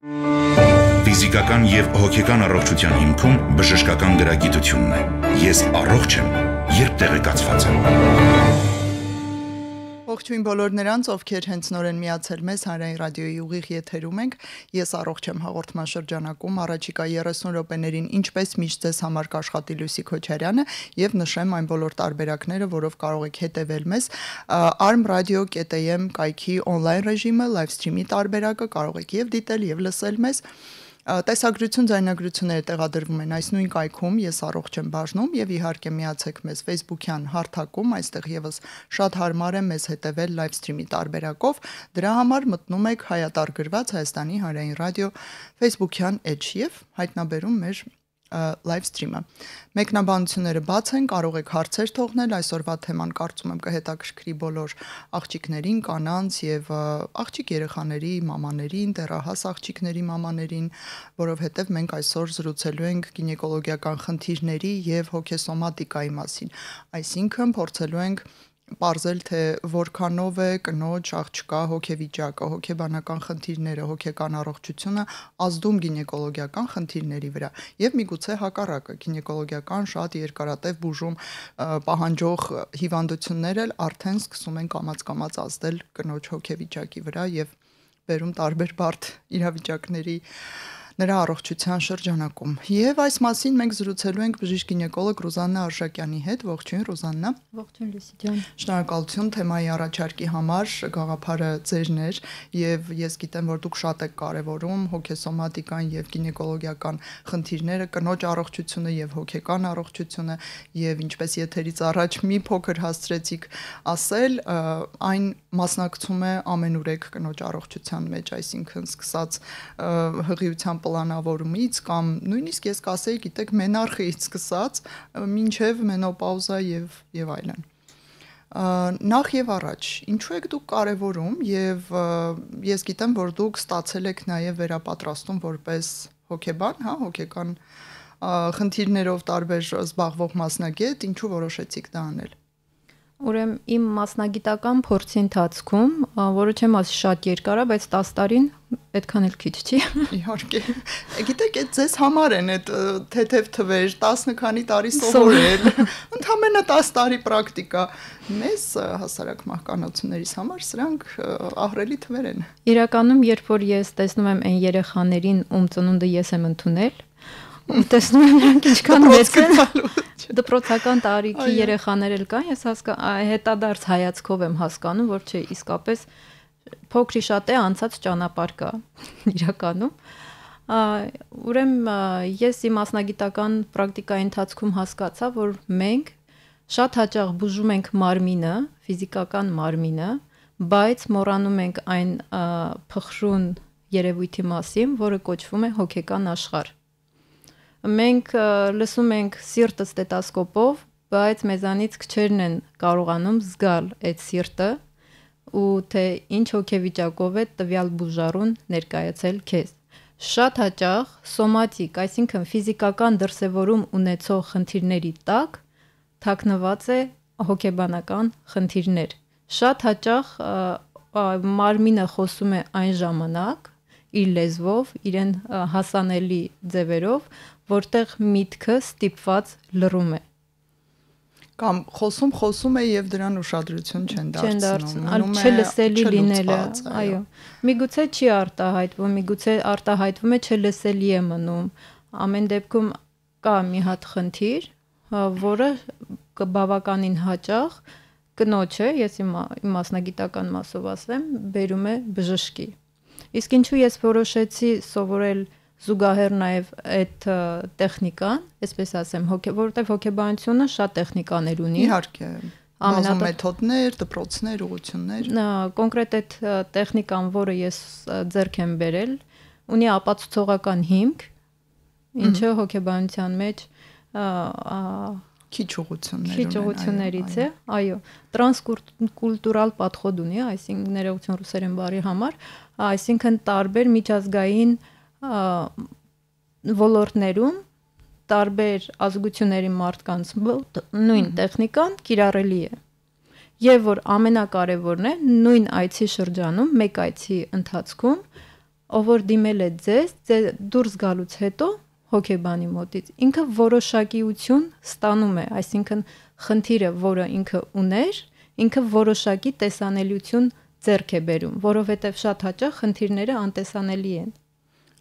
Ֆիզիկական եւ հոգեկան առողջության հիմքում բժշկական գրագիտությունն է։ Ես առողջ եմ, երբ տեղեկացված եմ։ Ողջույն բոլոր նրանց, ովքեր հենց նորեն միացել մեզ Հանրային ռադիոյի ուղիղ եթերում ենք։ Ես առողջ եմ հաղորդման շրջանակում առաջիկա 30 րոպեներին ինչպես միշտ ձեզ համար կաշխատի Լուսի Քոչարյանը եւ նշեմ այն բոլոր տարբերակները, որով կարող եք հետեւել մեզ armradio.am կայքի on-line ռեժիմը, live stream-ի տարբերակը կարող եք եւ դիտել եւ լսել մեզ։ Տեսագրություն ձայնագրությունները տեղադրվում են այս նույն կայքում ես առողջ եմ բաժնում եւ իհարկե միացեք մեզ Facebook-յան հարթակում, այստեղ եւս շատ հարմար է մեզ հետեւել live stream-ի տարբերակով, դրա համար մտնում եք հայտարարված Հայաստանի Հանրային ռադիո Facebook-յան էջ եւ հայտնաբերում մեր live stream-ը։ Մեկնաբանությունները բաց են, կարող եք հարցեր թողնել, այսօրվա թեման կարծում եմ կհետաքրքրի բոլոր աղջիկներին, կանանց եւ աղջիկ երեխաների մամաներին, դեռահաս աղջիկների մամաներին, որովհետեւ մենք այսօր զրուցելու ենք գինեկոլոգիական խնդիրների եւ հոգեսոմատիկայի մասին։ Այսինքն փորձելու ենք պարզել թե որքանով է կնոջ աղջկա հոգեվիճակը, հոգեբանական խնդիրները, հոգեկան առողջությունը ազդում գինեկոլոգիական խնդիրների վրա եւ միգուցե հակառակը գինեկոլոգիական շատ երկարատև բուժում պահանջող հիվանդություններ էլ արդեն սկսում են կամաց-կամաց ազդել կնոջ հոգեվիճակի վրա եւ բերում տարբեր բարդ իրավիճակների նրա առողջության շրջանակում։ Եվ այս մասին մենք զրուցելու ենք բժիշկ գինեկոլոգ Ռուզաննա Արշակյանի հետ։ Ողջույն Ռուզաննա։ Ողջույն Լուսի ջան։ Շնորհակալություն թեմայի առաջարկի համար, գաղափարը ձերն էր եւ ես գիտեմ, որ դուք շատ եք կարեւորում հոգեսոմատիկան եւ գինեկոլոգիական խնդիրները, կնոջ առողջությունը եւ հոգեկան առողջությունը եւ ինչպես եթերից առաջ մի փոքր հասցրեցիք ասել, այն մասնակցում է ամենուրեք կնոջ առողջության մեջ, այսինքն սկսած հղիության պլանավորումից կամ նույնիսկ ես կասեի, գիտեք, մենարխիից սկսած մինչև մենոպաուզա եւ այլն։ Նախ եւ առաջ, ինչու եք դուք կարևորում եւ ես գիտեմ, որ դուք ստացել եք նաեւ վերապատրաստում որպես հոգեբան, հա, հոգեկան խնդիրներով տարբեր զբաղվող մասնագետ, ինչու որոշեցիք դա անել։ Ուրեմն իմ մասնագիտական փորձի ընթացքում, որը չեմ ասի շատ երկար է, բայց 10 տարին այդքան էլ քիչ չի։ Իհարկե։ Գիտեք, այդ ձեզ համար են այդ թեթև թվեր, 10 քանի տարի սովորել, ընդամենը 10 տարի պրակտիկա։ Մեզ հասարակ մահկանացուներիս համար սրանք ահռելի թվեր են։ Իրականում, երբ որ ես տեսնում եմ այն երեխաներին, ում ծնունդը ես եմ ընդունել, տեսնում եմ նրանք ինչքան մեծ են, դպրոցական տարիքի երեխաներ էլ կան, ես հետադարձ հայացքով եմ հասկանում, որ չէ, իսկապես փոքրի շատ է անցած ճանապարհ կա իրականում։ Ուրեմն ես իմ մասնագիտական պրակտիկայի ընթացքում հասկացա, որ մենք շատ հաճախ բուժում ենք մարմինը, ֆիզիկական մարմինը, բայց մոռանում ենք այն փխրուն երևույթի մասին, որը կոչվում է հոգեկան աշխարհ։ Մենք լսում ենք սիրտը ստետոսկոպով, բայց մեզանից քչերն են կարողանում զգալ այդ սիրտը ու թե ինչ հոգեվիճակով է տվյալ բուժարուն ներկայացել քեզ։ Շատ հաճախ սոմատիկ, այսինքն ֆիզիկական դրսևորում ունեցող խնդիրների տակ թաքնված է հոգեբանական խնդիրներ։ Շատ հաճախ մարմինը խոսում է այն ժամանակ իր լեզվով, իրեն հասանելի ձևերով, որտեղ միտքը ստիպված լռում է։ Կամ խոսում է եւ դրան ուշադրություն չեն դարձնում։ Չլսելի լինելը, այո։ Միգուցե չի արտահայտվում, միգուցե արտահայտվում է չլսելի է մնում։ Ամեն դեպքում կա մի հատ խնդիր, որը բավականին հաճախ կնոջը, ես իմ մասնագիտական մասով ասեմ, բերում է բժշկի։ Իսկ ինչու ես որոշեցի սովորել զուգահեռ նաև այդ տեխնիկան, այսպես ասեմ, որովհետև հոգեբանությունը շատ տեխնիկաներ ունի։ Իհարկե, բազում մեթոդներ, դպրոցներ, ուղղություններ։ Կոնկրետ այդ տեխնիկան, որը ես ձեռք եմ բերել, ունի ապացուցողական հիմք, ինչը հոգեբանության մեջ քիչ ուղղություններից է, այո, տրանսկուլտուրալ պատխոդ ունի, այսինքն ներողություն ռուսերեն բառի համար, այսինքն տարբեր միջազգային ոլորտներում տարբեր ազգությունների մարդկանց նույն տեխնիկան կիրառելի է։ Եվ որ ամենակարևորն է, նույն այցի շրջանում, մեկ այցի ընթացքում ով որ դիմել է ձեզ դուրս գալուց հետո հոգեբանի մոտից ինքը որոշակիություն ստանում է, այսինքն խնդիրը, որը ինքը ուներ, ինքը որոշակի տեսանելիություն ձեռք է բերում, որովհետև շատ հաճախ խնդիրները անտեսանելի են։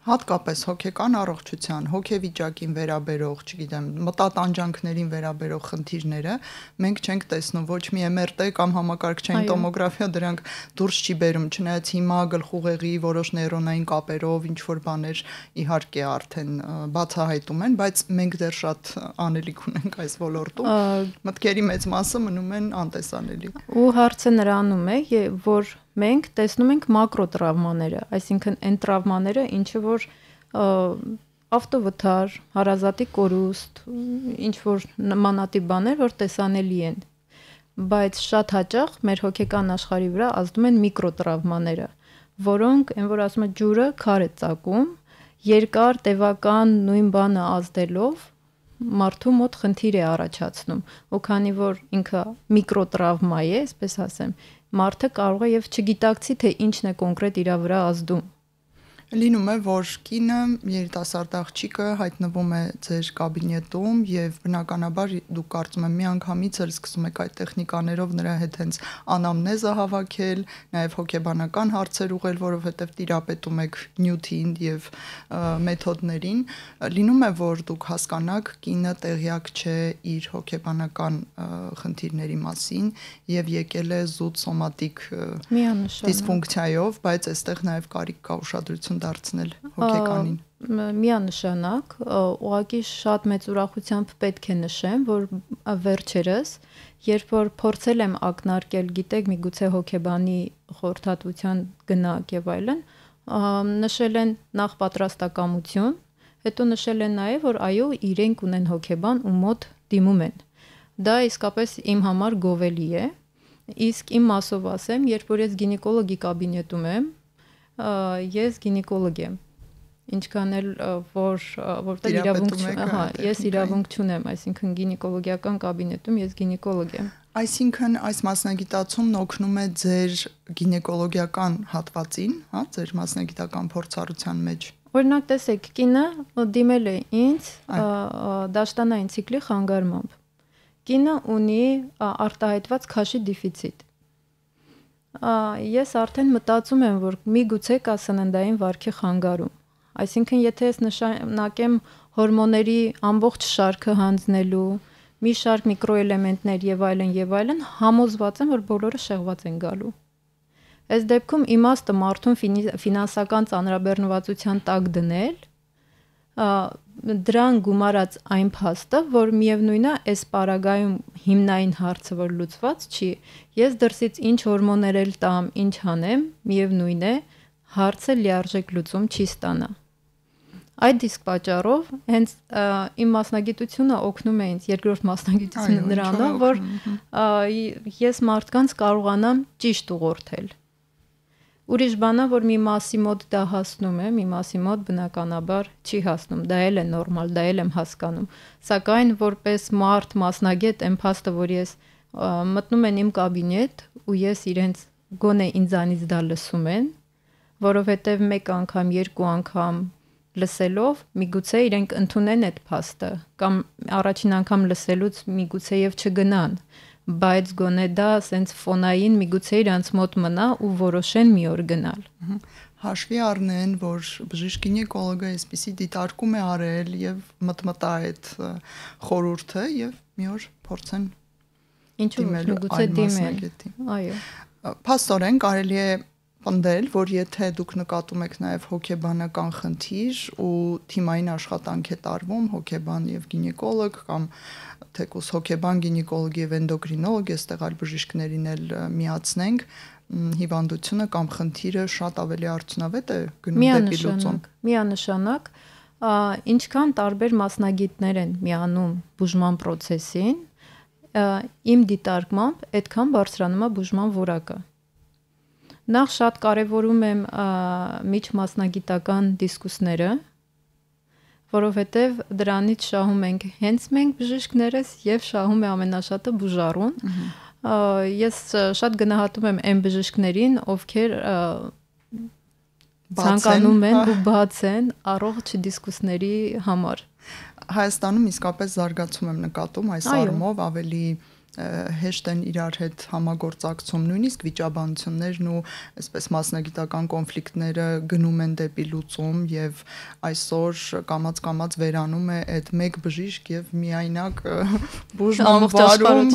Հատկապես հոգեկան առողջության, հոգեվիճակին վերաբերող, չգիտեմ, մտատանջանքներին վերաբերող խնդիրները մենք չենք տեսնում ոչ մի MRT կամ համակարգչային տոմոգրաֆիա դրանք դուրս չի բերում, չնայած հիմա գլխուղեղի որոշ նեյրոնային կապերով ինչ որ բաներ իհարկե արդեն բացահայտում են, բայց մենք դեռ շատ անելիք ունենք այս ոլորտում, մտքերի մեծ մասը մնում են անտեսանելի։ Ու հարցը նրանում է, որ մենք տեսնում ենք մակրոտրավմաները, այսինքն այն տրավմաները, ինչը որ ավտովթար, հարազատի կորուստ, ինչ որ նմանատիպ բաներ, որ տեսանելի են, բայց շատ հաճախ մեր հոգեկան աշխարհի վրա ազդում են միկրոտրավմաները, որոնք, այն որ ասում է ջուրը քար է ծակում, երկար տևական նույն բանը ազդելով մարդու մոտ խնդիր է առաջացնում, ու քանի որ ինքը միկրոտրավմա է, այսպես ասեմ, մարդը կարող է եւ չգիտակցի թե ինչն է կոնկրետ իր վրա ազդում։ Լինում է, որ կինը երիտասարդ աղջիկը հայտնվում է ձեր կաբինետում եւ բնականաբար դուք կարծում եմ միանգամից էլ սկսում եք այդ տեխնիկաներով նրա հետ հենց անամնեզը հավաքել, նաեւ հոգեբանական հարցեր ուղղել, որովհետեւ տիրապետում եք նյութին եւ մեթոդներին, լինում է, որ դուք հասկանաք կինը տեղյակ չէ իր հոգեբանական խնդիրների մասին եւ եկել է զուտ սոմատիկ դիսֆունկցիայով, բայց այստեղ նաեւ կարիք կա ուշադրություն դարձնել հոգեկանին։ Միանշանակ, ուղղակի շատ մեծ ուրախությամբ պետք է նշեմ, որ վերջերս, երբ որ փորձել եմ ակնարկել, գիտեք, միգուցե հոգեբանի խորհրդատվության գնաք եւ այլն, նշել են նախ պատրաստակամություն, հետո նշել են նաեւ, որ այո, իրենք ունեն հոգեբան ու մոտ դիմում են։ Դա իսկապես իմ համար գովելի է, իսկ իմ մասով ասեմ, երբ որ ես գինեկոլոգի կաբինետում եմ, ես գինեկոլոգ եմ, ինչքան էլ որտեղ իրավունք ես իրավունք չունեմ, այսինքն գինեկոլոգիական կաբինետում ես գինեկոլոգ եմ։ Այսինքն այս մասնագիտացումն օգնում է ձեր գինեկոլոգիական հատվածին, հա, ձեր մասնագիտական փորձառության մեջ։ Օրինակ տեսեք, կինը դիմել է ինձ դաշտանային ցիկլի խանգարմամբ։ Կինը ունի արտահայտված քաշի դեֆիցիտ։ Ես արդեն մտածում եմ, որ միգուցե կա սննդային վարքի խանգարում։ Այսինքն, եթե ես նշանակեմ հորմոնների ամբողջ շարքը հանձնելու, մի շարք միկրոէլեմենտներ եւ այլն, համոզված եմ, որ բոլորը շեղված են գալու։ Այս դեպքում իմաստը մարդուն ֆինանսական ծանրաբեռնվածության տակ դնել, դրան գումարած այն փաստը, որ միևնույնն է, այս պարագայում հիմնային հարցը որ լուծված չի, ես դրսից ինչ հորմոներ էլ տամ, ինչ հանեմ, միևնույն է, հարցը լիարժեք լուծում չի ստանա։ Այդ իսկ պատճառով հենց իմ մասնագիտությունը օգնում է ինձ, երկրորդ մասնագիտությունը նրանով, որ ես մարդկանց կարողանամ ճիշտ ուղղորդել։ Ուրիշ բանա, որ մի մասի մոտ դա հասնում է, մի մասի մոտ բնականաբար չի հասնում, դա էլ է նորմալ, դա էլ եմ հասկանում, սակայն որպես մարդ մասնագետ եմ փաստը, որ ես մտնում են իմ կաբինետ ու ես իրենց գոնե ինձանից դա լսում են, որովհետև մեկ անգամ, երկու անգամ լսելով միգուցե իրենք ընդունեն այդ փաստը կամ առաջին անգամ լսելուց միգուցե եւ չգնան, բայց գոնե դա սենց ֆոնային միգուցե իրանց մոտ մնա ու որոշեն մի օր գնալ։ Հաշվի առնեն, որ բժիշկ գինեկոլոգը այսպեսի դիտարկում է արել եւ մտմտա այդ խորհուրդը եւ մի օր փորձեն միգուցե դիմել։ Այո։ Փաստորեն կարելի է պնդել, որ եթե դուք նկատում եք նաև հոգեբանական խնդիր ու թիմային աշխատանք է տարվում հոգեբան եւ գինեկոլոգ կամ թեկուզ հոգեբան, գինեկոլոգ եւ էնդոկրինոլոգ, այստեղ այլ բժիշկներին էլ միացնենք, հիվանդությունը կամ խնդիրը շատ ավելի արդյունավետ է գնում դեպի լուծում։ Միանշանակ, ինչքան տարբեր մասնագետներ են միանում բուժման process-ին, իմ դիտարկմամբ այդքան բարձրանում է բուժման որակը։ Նախ շատ կարևորում եմ միջմասնագիտական դիսկուսները, որովհետև դրանից շահում ենք հենց մենք բժիշկներս եւ շահում է ամենաշատը բուժառուն։ Ես շատ գնահատում եմ այն բժիշկներին, ովքեր ցանկանում են ու բաց են առողջ դիսկուսների համար։ Հայաստանում իսկապես զարգացում եմ նկատում այս առումով, ավելի հեշտ են իրար հետ համագործակցում, նույնիսկ վիճաբանություններն ու այսպես մասնագիտական կոնֆլիկտները գնում են դեպի լուծում եւ այսօր կամաց վերանում է այդ մեկ բժիշկ եւ միայնակ բուժման վարում,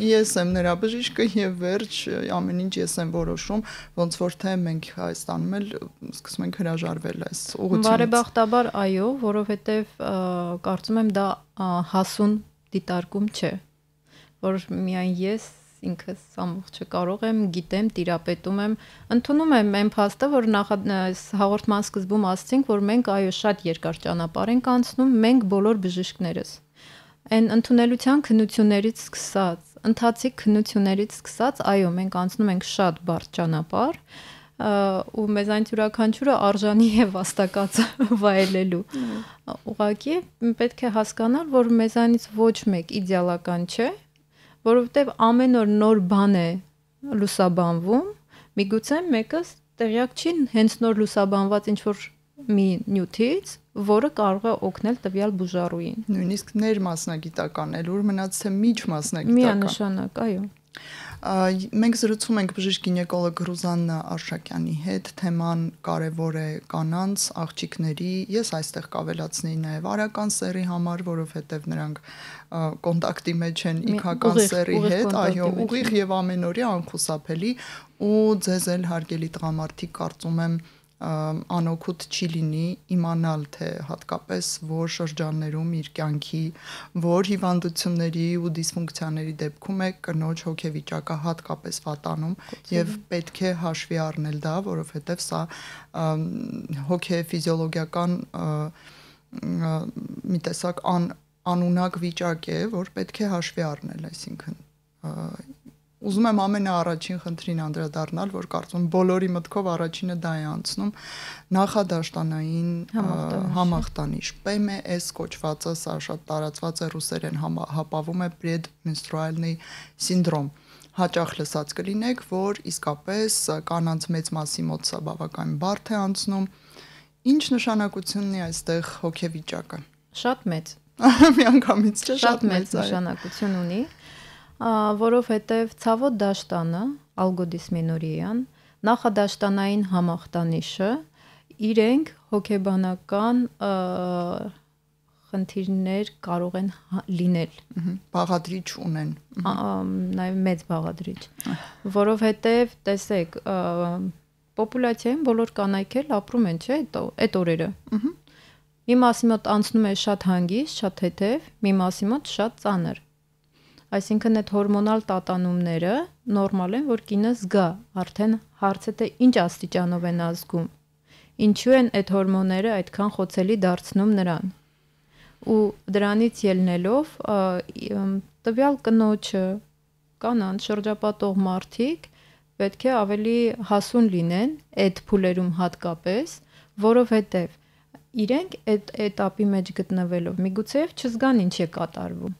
ես եմ նրա բժիշկը եւ վերջ ամեն ինչ ես եմ որոշում, ոնց որ թե մենք Հայաստանում էլ սկսում ենք հրաժարվել այս ուղղությունից։ Բարեբախտաբար այո, որովհետեւ կարծում եմ դա հասուն դիտարկում չէ, որ միայն ես ինքս ամբողջը կարող եմ, գիտեմ, տիրապետում եմ, ընդունում եմ այն փաստը, որ հաղորդման սկզբում ասացինք, որ մենք այո շատ երկար ճանապարհ ենք անցնում, մենք բոլոր բժիշկներս։ Այն ընդունելության քննություններից սկսած, ընթացիկ քննություններից սկսած, այո, մենք անցնում ենք շատ բարդ ճանապարհ, ու մեզանից յուրաքանչյուրը արժանի է վաստակած վայելելու։ Ուղղակի պետք է հասկանալ, որ մեզանից ոչ մեկ իդեալական չէ, որովհետև ամեն օր նոր բան է լուսաբանվում, միգուցե մեկը տեղյակ չի հենց նոր լուսաբանված ինչ-որ մի նյութից, որը կարող է օգնել տվյալ բուժառուին։ Նույնիսկ ներմասնագիտական էլ, ուր մնաց թե միջմասնագիտական։ Միանշանակ, այո։ Մենք զրուցում ենք բժիշկ գինեկոլոգ Ռուզաննա Արշակյանի հետ, թեման կարևոր է կանանց, աղջիկների, ես այստեղ կավելացնեի նաև արական սեռի համար, որովհետև նրանք կոնտակտի մեջ են իքական սեռի հետ, այո, ուղիղ եւ ամենօրյա անխուսափելի, ու ձեզ էլ հարգելի տղամարդիկ կարծում եմ անօգուտ չի լինի իմանալ, թե հատկապես որ շրջաններում իր կյանքի, որ հիվանդությունների ու դիսֆունկցիաների դեպքում է կնոջ հոգեվիճակը հատկապես վատանում եւ պետք է հաշվի առնել դա, որովհետեւ սա հոգեֆիզիոլոգիական մի տեսակ անունակ վիճակ է, որ պետք է հաշվի առնել, այսինքն ուզում եմ ամենաառաջին խնդրին անդրադառնալ, որ կարծում բոլորի մտքով առաջինը դա է անցնում, նախադաշտանային համախտանիշ, PMS կոչվածը, սա շատ տարածված է ռուսերեն հապավում է предменструальный սինդրոմ։ Հաճախ լսած կլինեք, որ իսկապես կանանց մեծ մասի մոտ սա բավական բարդ է անցնում։ Ինչ նշանակություն ունի այստեղ հոգեվիճակը։ Շատ մեծ։ Միանգամից չէ, շատ մեծ նշանակություն ունի, որովհետև ցավոտ դաշտանը, ալգոդիսմենորիան, նախադաշտանային համախտանիշը իրենք հոգեբանական խնդիրներ կարող են լինել, բաղադրիչ ունեն, նաև մեծ բաղադրիչ, որովհետև տեսեք, պոպուլացիայում բոլոր կանայք էլ ապրում են, չէ, այդ օրերը։ Մի մասի մոտ անցնում է շատ հանգիստ, շատ թեթև, մի մասի մոտ շատ ծանր։ Այսինքն այդ հորմոնալ տատանումները նորմալ են, որ կինը զգա, արդեն հարցը թե ինչ աստիճանով են ազգում, ինչու են այդ հորմոնները այդքան խոցելի դարձնում նրան։ Ու դրանից ելնելով տվյալ կնոջը, կանանց, շրջապատող մարդիկ պետք է ավելի հասուն լինեն այդ փուլերում հատկապես, որովհետև իրենք այդ էտապի մեջ գտնվելով միգուցե չզգան ինչ է կատարվում։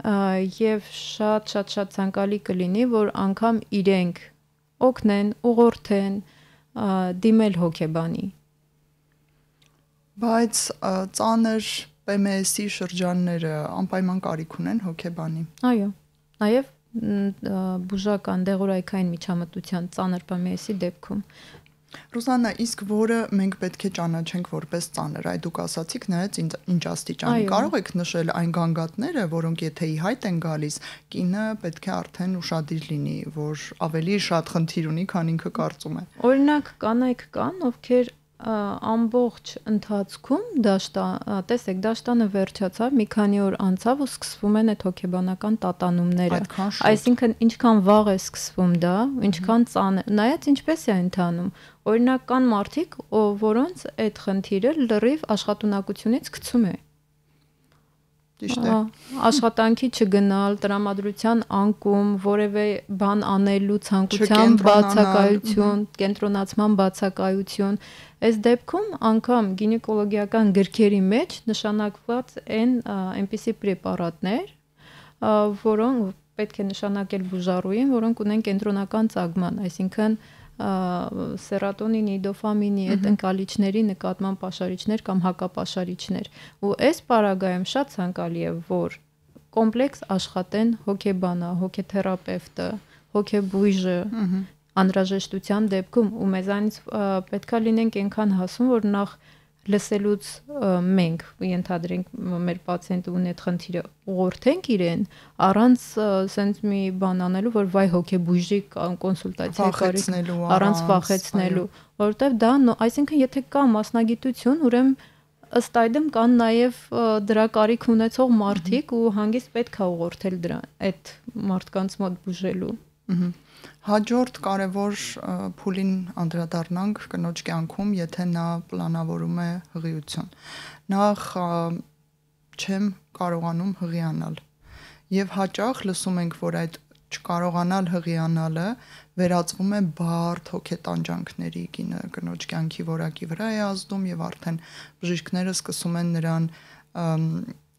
Եվ շատ ցանկալի կլինի, որ անգամ իրենք օգնեն, ուղղորդեն, դիմել հոգեբանի։ Բայց ծանր PMS-ի շրջանները անպայման կարիք ունեն հոգեբանի։ Այո, նաև բուժական դեղորայքային միջամտության ծանր PMS-ի դեպքում։ Ռուզաննա, իսկ որը մենք պետք է ճանաչենք որպես ծանր, այ դուք ասացիք նայած ինչ աստիճանի, կարող եք նշել այն գանգատները, որոնք եթե ի հայտ են գալիս, կինը պետք է արդեն ուշադիր լինի, որ ավելի շատ խնդիր ունի, քան ինքը կարծում է։ Օրինակ, կանայք կան, ովքեր ամբողջ ընթացքում տեսեք, դաշտանը վերջացավ, մի քանի օր անցավ ու սկսվում են այդ հոգեբանական տատանումները։ Այսինքն ինչքան վաղ է սկսվում դա, ինչքան ծանր, նայած ինչպես է ընթանում։ Օրինակ կան մարդիկ, որոնց այդ խնդիրը լրիվ աշխատունակությունից գցում է։ Ճիշտ է։ Աշխատանքի չգնալ, տրամադրության անկում, որևէ բան անելու ցանկության բացակայություն, կենտրոնացման բացակայություն։ Այս դեպքում անգամ գինեկոլոգիական գրքերի մեջ նշանակված են այնպիսի պրեպարատներ, որոնք պետք է նշանակել բուժառուին, որոնք ունեն կենտրոնական ծագման, այսինքն սերոտոնինի, դոֆամինի այդ ընկալիչների նկատմամբ պաշարիչներ կամ հակապաշարիչներ։ Ու այս պարագայում շատ ցանկալի է, որ կոմպլեքս աշխատեն հոգեբանը, հոգեթերապևտը, հոգեբույժը, անհրաժեշտության դեպքում ու մեզանից պետքա լինենք այնքան հասուն, որ նախ լսելուց մենք ենթադրենք մեր պացիենտը ունի այդ խնդիրը, ուղղորդենք իրեն առանց սենց մի բան անելու, որ վայ հոգեբույժի կոնսուլտացիա կարիք առանց վախեցնելու, որովհետև դա, այսինքն եթե կա մասնագիտություն, ուրեմն ըստ այդմ կան նաև դրա կարիք ունեցող մարդիկ ու հանգիստ պետք է ուղղորդել դրան այդ մարդկանց մոտ բուժելու։ Հաջորդ կարևոր փուլին անդրադառնանք կնոջ կյանքում, եթե նա պլանավորում է հղիություն։ Նախ չեմ կարողանում հղիանալ։ Եվ հաճախ լսում ենք, որ այդ չկարողանալ հղիանալը վերածվում է բարդ հոգետանջանքների, կնոջ կյանքի որակի վրա է ազդում եւ արդեն բժիշկները սկսում են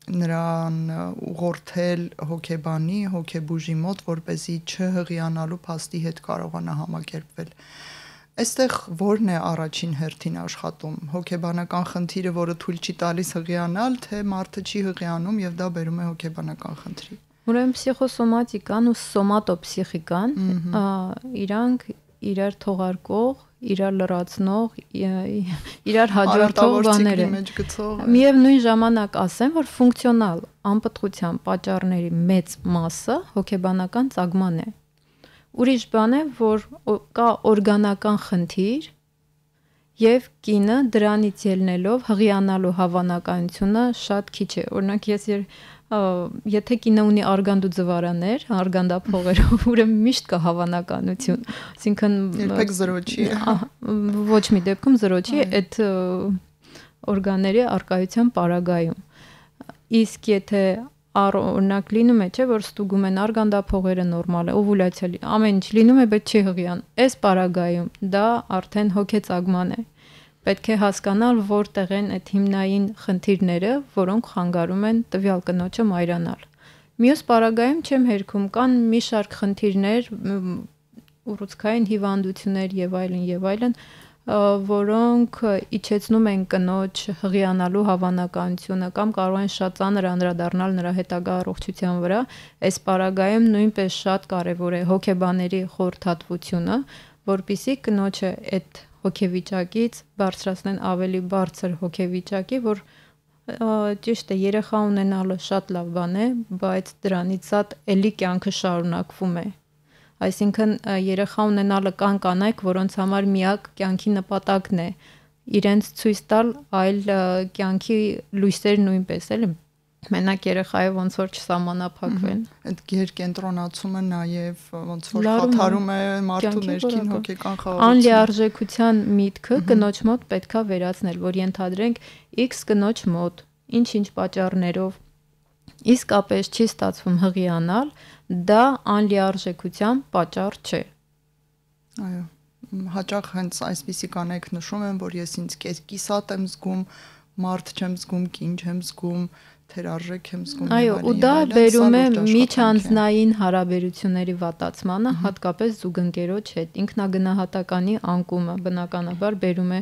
նրան ուղղորդել հոգեբանի, հոգեբուժի մոտ, որպեսզի չհղիանալու փաստի հետ կարողանա համակերպվել։ Այստեղ ո՞րն է առաջին հերթին աշխատում։ Հոգեբանական խնդիրը, որը թույլ չի տալիս հղիանալ, թե մարդը չի հղիանում եւ դա բերում է հոգեբանական խնդրի։ Ուրեմն պսիխոսոմատիկան ու սոմատոպսիխիկան իրանք իրար թողարկող, իրար լրացնող, իրար հաջորդող բաներ են։ Միևնույն ժամանակ ասեմ, որ ֆունկցիոնալ անպտղության պատճառների մեծ մասը հոգեբանական ծագման է։ Ուրիշ բան է, որ կա օրգանական խնդիր եւ կինը դրանից ելնելով հղիանալու հավանականությունը շատ քիչ է։ Օրինակ ես եթե կինը ունի արգանդու ձվարաներ, արգանդափողերով, ուրեմն միշտ կա հավանականություն, այսինքն երբեք 0 չի։ Ոչ մի դեպքում 0 չի այդ օրգանների արկայության պարագայում։ Իսկ եթե օրինակ լինում է, չէ, որ ստուգում են արգանդափողերը նորմալ է, օվուլյացիա, ամեն ինչ լինում է, բայց չի հղիան։ Այս պարագայում դա արդեն հոգեծագման է։ Պետք է հասկանալ, որտեղ են այդ հիմնային խնդիրները, որոնք խանգարում են տվյալ կնոջը մայրանալ։ Մյուս պարագայում չեմ հերքում, կան մի շարք խնդիրներ, ուռուցքային հիվանդություններ եւ այլն, որոնք իջեցնում են կնոջ հղիանալու հավանականությունը կամ կարող են շատ ծանր անդրադառնալ նրա հետագա առողջության վրա։ Այս պարագայում նույնպես շատ կարեւոր է հոգեբաների խորհրդատվությունը, որպիսի կնոջը այդ հոգեվիճակից բարձրացնեն ավելի բարձր հոգեվիճակի, որ ճիշտ է, երեխա ունենալը շատ լավ բան է, բայց դրանից շատ էլի կյանքը շարունակվում է։ Այսինքն երեխա ունենալը կան կանայք, որոնց համար միակ կյանքի նպատակն է իրենց ցույց տալ այլ կյանքի լույսեր նույնպես, էլի մենակ երեխայի ոնց որ չսահմանափակվեն։ Այդ գերկենտրոնացումը նաև ոնց որ խաթարում է մարդու ներքին հոգեկան խաղաղությունը։ Անլիարժեքության միտքը կնոջ մոտ պետքա վերացնել, որ ենթադրենք X կնոջ մոտ ինչ-ինչ պատճառներով իսկապես չի ստացվում հղիանալ, դա անլիարժեքության պատճառ չէ։ Այո, հաճախ հենց այսպիսի կանայք նշում են, որ ես ինձ կիսատ եմ զգում, մարդ չեմ զգում, կին չեմ զգում, թերարժեք եմ զգում։ Այո, ու դա բերում է միջանձնային հարաբերությունների վատացմանը, հատկապես զուգընկերոջ հետ։ Ինքնագնահատականի անկումը բնականաբար բերում է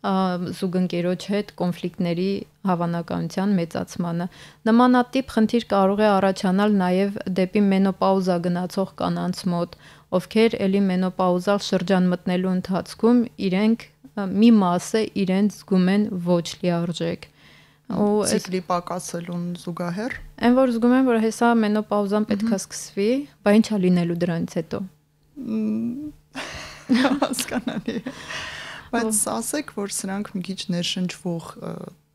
զուգընկերոջ հետ կոնֆլիկտների հավանականության մեծացմանը։ Նմանատիպ խնդիր կարող է առաջանալ նաև դեպի մենոպաուզա գնացող կանանց մոտ, ովքեր էլի մենոպաուզալ շրջան մտնելու ընթացքում իրենք մի մասը իրենց զգում են ոչ լիարժեք։ Ցիկլի պակասելուն զուգահեռ։ Այն որ զգում են, որ հեսա մենոպաուզան պետքա սկսվի, բա ինչա լինելու դրանից հետո։ Հասկանալի է։ Բայց ասեք, որ սրանք մի քիչ ներշնչվող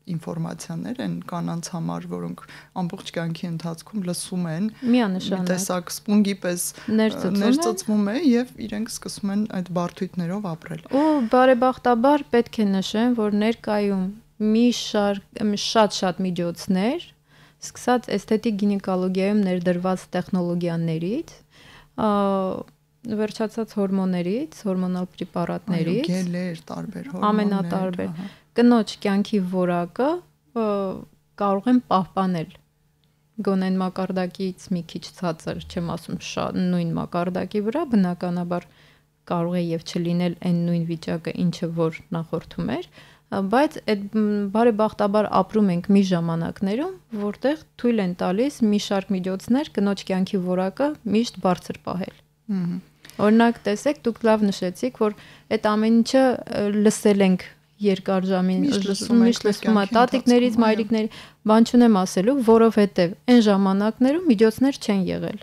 ինֆորմացիաներ են կանանց համար, որոնք ամբողջ կյանքի ընթացքում լսում են, միանշանակ տեսակ սպունգի պես ներծծվում է եւ իրենք սկսում են այդ բարդույթներով ապրել։ Ու բարեբախտաբար պետք է նշեմ, որ ներկայում մի շատ միջոցներ, սկսած էսթետիկ գինեկոլոգիայում ներդրված տեխնոլոգիաներից, վերջացած հորմոններից, հորմոնալ պրեպարատներից, գելեր, տարբեր հորմոններ, ամենատարբեր, կնոջ կյանքի որակը կարող են պահպանել գոնեն մակարդակից մի քիչ ցածր, չեմ ասում շատ նույն մակարդակի վրա, բնականաբար կարող է եւ չլինել այն նույն վիճակը, ինչը որ նախորդում էր, բայց այդ բարեբախտաբար ապրում ենք մի ժամանակներում, որտեղ թույլ են տալիս մի շարք միջոցներ կնոջ կյանքի որակը միշտ բարձր պահել։ Օրինակ, տեսեք, դուք լավ նշեցիք, որ այդ ամեն ինչը լսել ենք երկար ժամին, միշտ լսում ա տատիկներից, մայրիկներից, բան չունեմ ասելու, որովհետև այն ժամանակներում միջոցներ չեն եղել։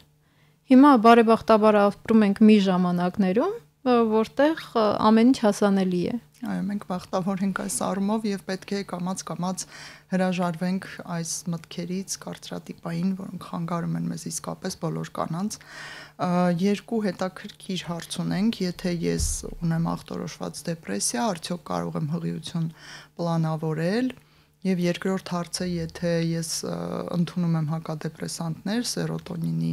Հիմա բարեբախտաբար ապրում ենք մի ժամանակներում, որտեղ ամեն ինչ հասանելի է։ Այո, մենք բախտավոր ենք այս առումով եւ պետք է կամաց հրաժարվենք այս մտքերից կարծրատիպային, որոնք խանգարում են մեզ իսկապես բոլոր կանանց։ Երկու հետաքրքիր հարց ունենք, եթե ես ունեմ ախտորոշված դեպրեսիա, արդյոք կարող եմ հղիություն պլանավորել, եւ երկրորդ հարցը, եթե ես ընդունում եմ հակադեպրեսանտներ սերոտոնինի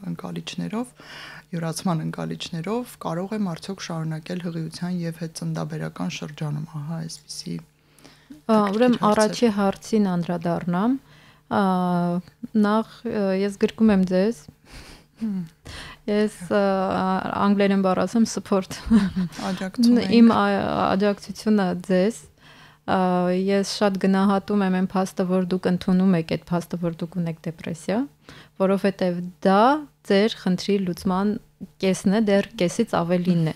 ընկալիչներով, յուրացման ընկալիչներով, կարող եմ արդյոք շարունակել հղիության եւ հետծնդաբերական շրջանում, ահա այսպիսի։ Ուրեմն առաջի հարցին անդրադառնամ, նախ ես գրկում եմ ձեզ։ Ես անգլերեն բառ ասեմ support։ Իմ աջակցությունը ձեզ։ Ես շատ գնահատում եմ այն փաստը, որ դուք ընդունում եք այդ փաստը, որ դուք ունեք դեպրեսիա, որովհետև դա ձեր խնդրի լուծման կեսն է, դեռ կեսից ավելին է։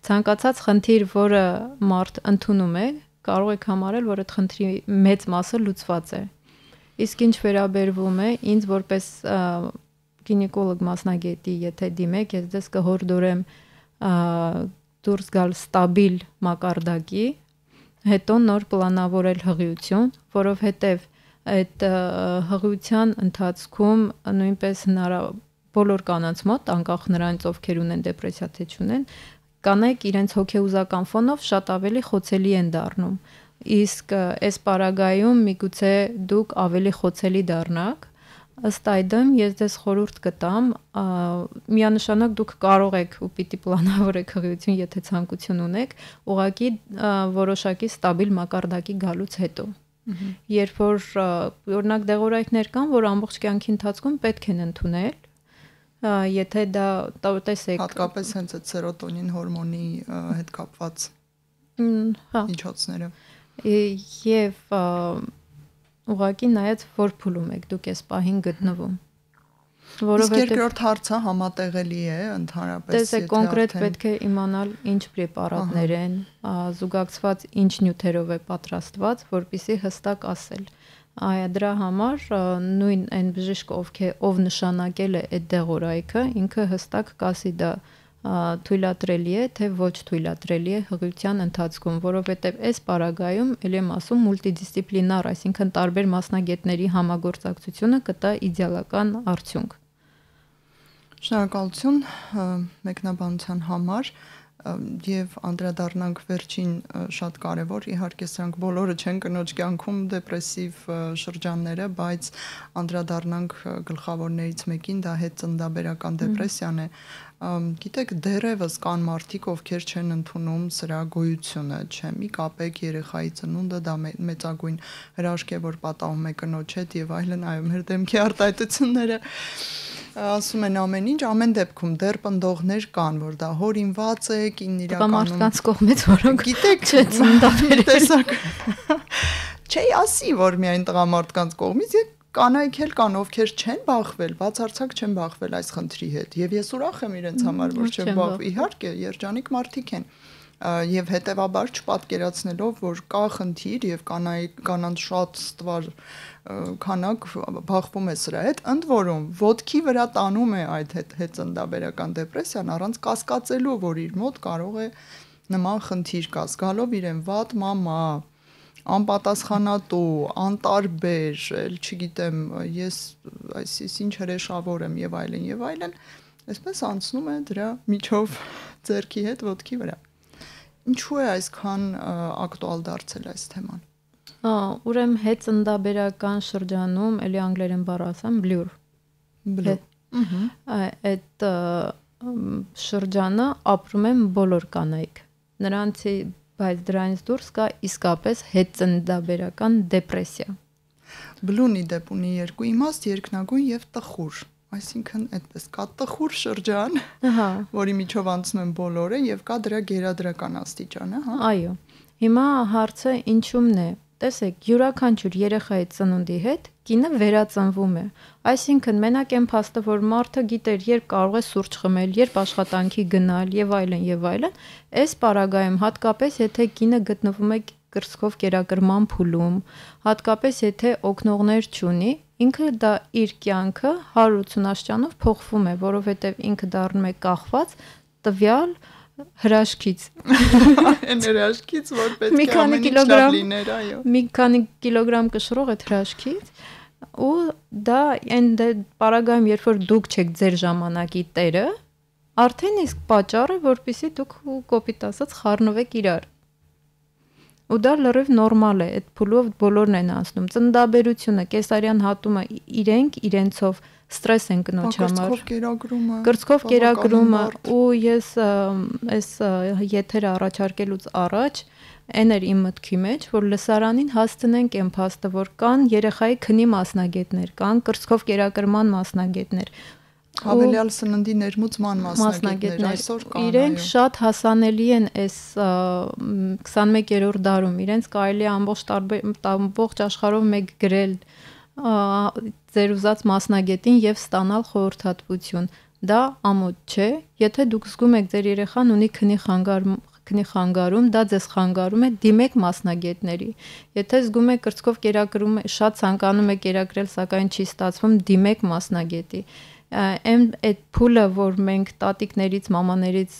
Ցանկացած խնդիր, որը մարդ ընդունում է, կարող եք համարել, որ այդ խնդրի մեծ մասը լուծված է։ Իսկ ինչ վերաբերվում է ինձ որպես գինեկոլոգ մասնագետի, եթե դիմեք, ես ձեզ կհորդորեմ դուրս գալ ստաբիլ մակարդակի, հետո նոր պլանավորել հղիություն, որովհետև այդ հղիության ընթացքում նույնպես բոլոր կանանց մոտ, անկախ նրանից ովքեր ունեն դեպրեսիա թե չունեն, կանայք իրենց հոգեուզական ֆոնով շատ ավելի խոցելի են դառնում։ Իսկ այս պարագայում միգուցե դուք ավելի խոցելի դառնաք, ըստ այդմ ես ձեզ խորհուրդ կտամ, միանշանակ դուք կարող եք ու պիտի պլանավորեք հղիություն, եթե ցանկություն ունեք, ուղղակի որոշակի ստաբիլ մակարդակի գալուց հետո։ Երբ որ օրինակ դեղորայքներ կան, որ ամբողջ կյանքի ընթացքում պետք են ընդունել, եթե դա տեսեք, հատկապես հենց այդ սերոտոնին հորմոնի հետ կապված միջոցները։ Եվ ուղղակի նայած որ փուլում եք դուք այս պահին գտնվում։ Իսկ երկրորդ հարցը համատեղելի է ընդհանրապես։ Տեսեք, կոնկրետ պետք է իմանալ ինչ պրեպարատներ են, զուգակցված ինչ նյութերով է պատրաստված, որպեսզի հստակ ասել։ Դրա համար նույն այն բժիշկը, ով նշանակել է այդ դեղորայքը, ինքը հստակ կասի դա թույլատրելի է, թե ոչ թույլատրելի է հղիության ընթացքում, որովհետև այս պարագայում, ել եմ ասում, մուլտիդիսցիպլինար, այսինքն տարբեր մասնագետների համագործակցությունը կտա իդեալական արդյունք։ Շնորհակալություն մեկնաբանության համար եւ անդրադառնանք վերջին շատ կարեւոր, իհարկե սրանք բոլորը չեն կնոջ կյանքում դեպրեսիվ շրջանները, բայց անդրադառնանք գլխավորներից մեկին, դա հետծնդաբերական դեպրեսիան է։ Գիտեք, դեռևս կան մարդիկ, ովքեր չեն ընդունում սրա գոյությունը, չէ՞, մի կապեք երեխայի ծնունդը, դա մեծագույն հրաշք է, որ պատահում է կնոջ հետ եւ այլն, այո, մեր դեմքի արտահայտությունները ասում են ամեն ինչ, ամեն դեպքում դեռ պնդողներ կան, որ դա հորինված է, կին իրականում մարդկանց կողմից, որոնք գիտեք, տեսակ չի ասի, որ միայն տղամարդկանց կողմից կանայք էլ կան, ովքեր չեն բախվել, բացարձակ չեն բախվել այս խնդրի հետ, եւ ես ուրախ եմ իրենց համար, որ չեն բախվել, իհարկե, երջանիկ մարդիկ են, եւ հետեւաբար չպատկերացնելով, որ կա խնդիր եւ կանանց շատ ստվար քանակ բախվում է սրա հետ, ընդ որում ոտքի վրա տանում է այդ հետծնդաբերական դեպրեսիան առանց կասկածելու, որ իր մոտ կարող է նման խնդիր կա, զգալով իրեն վատ մամա, անպատասխանատու, անտարբեր, էլ չգիտեմ, ես այսպես ինչ հրեշավոր եմ եւ այլն, այսպես անցնում է դրա միջով ձեռքի հետ ոտքի վրա։ Ինչու է այսքան ակտուալ դարձել այս թեման։ Ուրեմն հետծնդաբերական շրջանում, էլի անգլերեն բառ ասեմ, blur։ Այդ շրջանը ապրում են բոլոր կանայք։ Նրանցի բայց դրանից դուրս կա իսկապես հետծնդաբերական դեպրեսիա։ Բլունի դեպ ունի երկու իմաստ, երկնագույն եւ տխուր։ Այսինքն այդպես կա տխուր շրջան, որի միջով անցնում են բոլորը եւ կա դրա գերադրական աստիճանը, հա։ Այո։ Հիմա հարցը ինչումն է։ Տեսեք, յուրաքանչյուր երեխայի ծնունդի հետ կինը վերածնվում է։ Այսինքն մենակ այն փաստը, որ մարդը գիտեր, երբ կարող է սուրճ խմել, երբ աշխատանքի գնալ եւ այլն, այս պարագայում հատկապես եթե կինը գտնվում է կրծքով կերակրման փուլում, հատկապես եթե օգնողներ չունի, ինքը դա իր կյանքը 180 աստիճանով փոխվում է, որովհետև ինքը դառնում է կախված տվյալ հրաշքից։ Այն հրաշքից, որ պետք է ամեն ինչ լավ լիներ, այո։ Մի քանի կիլոգրամ կշռող այդ հրաշքից, ու դա այն պարագայում, երբ որ դուք չեք ձեր ժամանակի տերը, արդեն իսկ պատճառը, որպեսզի դուք կոպիտ ասած խառնվեք իրար։ Ու դա լրիվ նորմալ է, այդ փուլով բոլորն են անցնում։ Ծննդաբերությունը, կեսարյան հատումը իրենք իրենցով ստրես են կնոջ համար։ Կրծքով կերակրումը ու ես այս եթերը առաջարկելուց առաջ այն էր իմ մտքի մեջ, որ լսարանին հասցնենք այն փաստը, որ կան երեխայի քնի մասնագետներ, կան կրծքով կերակրման մասնագետներ, հավելյալ սննդի ներմուծման մասնագետներ այսօր կան։ Իրենք շատ հասանելի են այս 21-րդ դարում, իրենց կարելի է ամբողջ աշխարհով մեկ գրել ձեր ուզած մասնագետին եւ ստանալ խորհրդատվություն։ Դա ամոթ չէ, եթե դուք զգում եք ձեր երեխան ունի քնի խանգարում, դա ձեզ խանգարում է, դիմեք մասնագետների։ Եթե զգում եք կրծքով կերակրում, շատ ցանկանում եք կերակրել, սակայն չի ստացվում, դիմեք մասնագետի։ Այդ փուլը, որ մենք տատիկներից, մամաներից,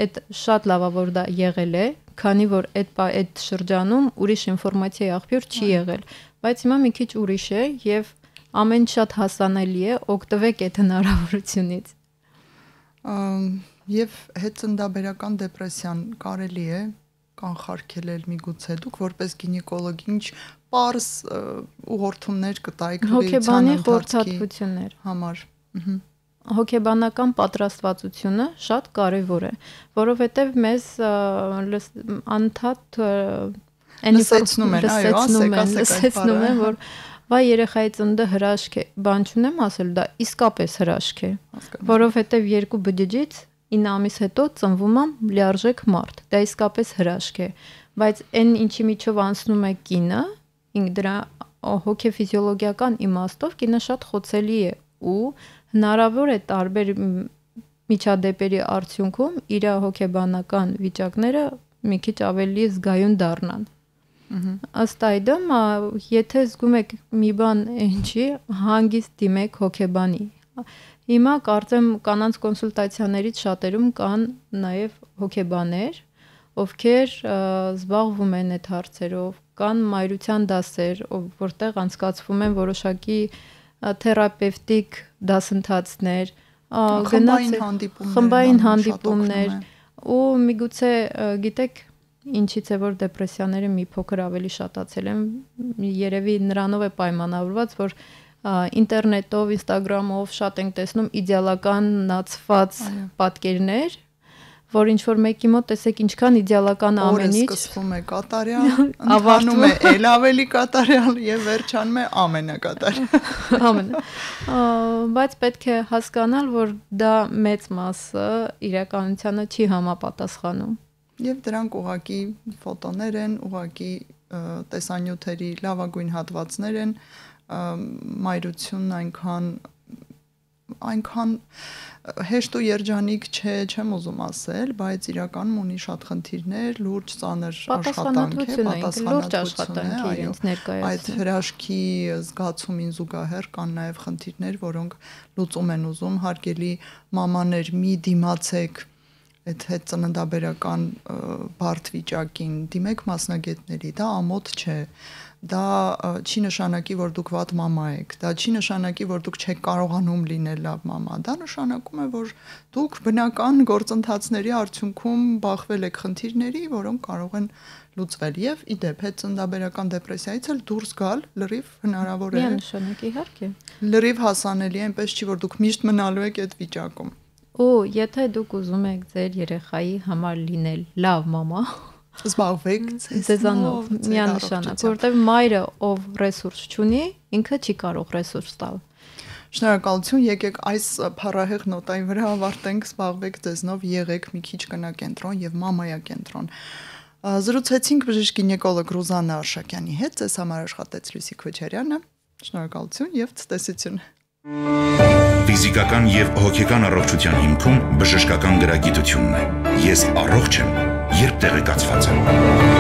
այդ շատ լավ է, որ դա եղել է, քանի որ այդ շրջանում ուրիշ ինֆորմացիայի աղբյուր չի եղել, բայց հիմա մի քիչ ուրիշ է եւ ամեն շատ հասանելի է, օգտվեք այդ հնարավորությունից։ Եվ հետծնդաբերական դեպրեսիան կարելի է կանխարգելել միգուցե դուք որպես գինեկոլոգ ինչ պարզ ուղղորդումներ կտայիք հոգեբանի խորհրդատվություններ համար։ Հոգեբանական պատրաստվածությունը շատ կարևոր է, որովհետև մեզ անընդհատ լսեցնում են, որ վայ երեխայի ծնունդը հրաշք է, բան չունեմ ասել, դա իսկապես հրաշք է, որովհետև 2 բջջից 9 ամիս հետո ծնվում է լիարժեք մարդ, դա իսկապես հրաշք է, բայց այն ինչի միջով անցնում է կինը, դրա հոգեֆիզիոլոգիական իմաստով կինը շատ խոցելի է ու հնարավոր է տարբեր միջադեպերի արդյունքում իր հոգեբանական վիճակները մի քիչ ավելի զգայուն դառնան։ Ըստ այդմ, եթե զգում եք մի բան ինչի, հանգիստ դիմեք հոգեբանի։ Հիմա կարծեմ կանանց կոնսուլտացիաներից շատերում կան նաև հոգեբաներ, ովքեր զբաղվում են այդ հարցերով, կան մայրության դասեր, որտեղ անցկացվում են որոշակի թերապևտիկ դասընթացներ, խմբային հանդիպումներ ու միգուցե գիտեք ինչից է որ դեպրեսիաները մի փոքր ավելի շատացել են, երևի նրանով է պայմանավորված, որ ինտերնետով, ինստագրամով շատ ենք տեսնում իդեալականացված պատկերներ, որ ինչ որ մեկի մոտ տեսեք ինչքան իդեալական ամեն ինչ, օրը սկսվում է կատարյալ, ընթանում է ել ավելի կատարյալ եւ վերջանում է ամենակատարյալ։ Բայց պետք է հասկանալ, որ դա մեծ մասը իրականությանը չի համապատասխանում։ Եվ դրանք ուղղակի ֆոտոներ են, ուղղակի տեսանյութերի լավագույն հատվածներ են, մայրությունն այնքան հեշտ ու երջանիկ չէ, չեմ ուզում ասել, բայց իրականում ունի շատ խնդիրներ, լուրջ ծանր աշխատանք է, պատասխանատվություն է, այդ հրաշքի զգացումին զուգահեռ կան նաև խնդիրներ, որոնք լուծում են ուզում, հարգելի մամաներ, մի դիմացեք այդ հետ ծննդաբերական բարդ վիճակին, դիմեք մասնագետների, դա ամոթ չէ, դա չի նշանակի, որ դուք վատ մամա եք, դա չի նշանակի, որ դուք չեք կարողանում լինել լավ մամա, դա նշանակում է, որ դուք բնական գործընթացների արդյունքում բախվել եք խնդիրների, որոնք կարող են լուծվել եւ իդեպ հետ ծննդաբերական դեպրեսիայից էլ դուրս գալ լրիվ հնարավոր է։ Միանշանակ իհարկե։ Լրիվ հասանելի է, այնպես չի, որ դուք միշտ մնալու եք այդ վիճակում։ Ու եթե դուք ուզում եք ձեր երեխայի համար լինել լավ մամա, զբաղվեք ձեզանով, միանշանակ, որովհետև մայրը ով ռեսուրս չունի, ինքը չի կարող ռեսուրս տալ։ Շնորհակալություն, եկեք այս փառահեղ նոտայի վրա ավարտենք, զբաղվեք ձեզնով, եղեք մի քիչ կնակենտրոն եւ մամայա կենտրոն։ Զրուցեցինք բժիշկ գինեկոլոգ Ռուզաննա Արշակյանի հետ, ձեզ համար աշխատեց Լուսի Քոչարյանը։ Շնորհակալություն եւ ցտեսություն։ Ֆիզիկական եւ հոգեկան առողջության հիմքում բժշկական գրագիտությունն է։ Ես առողջ եմ, երբ տեղեկացված եմ։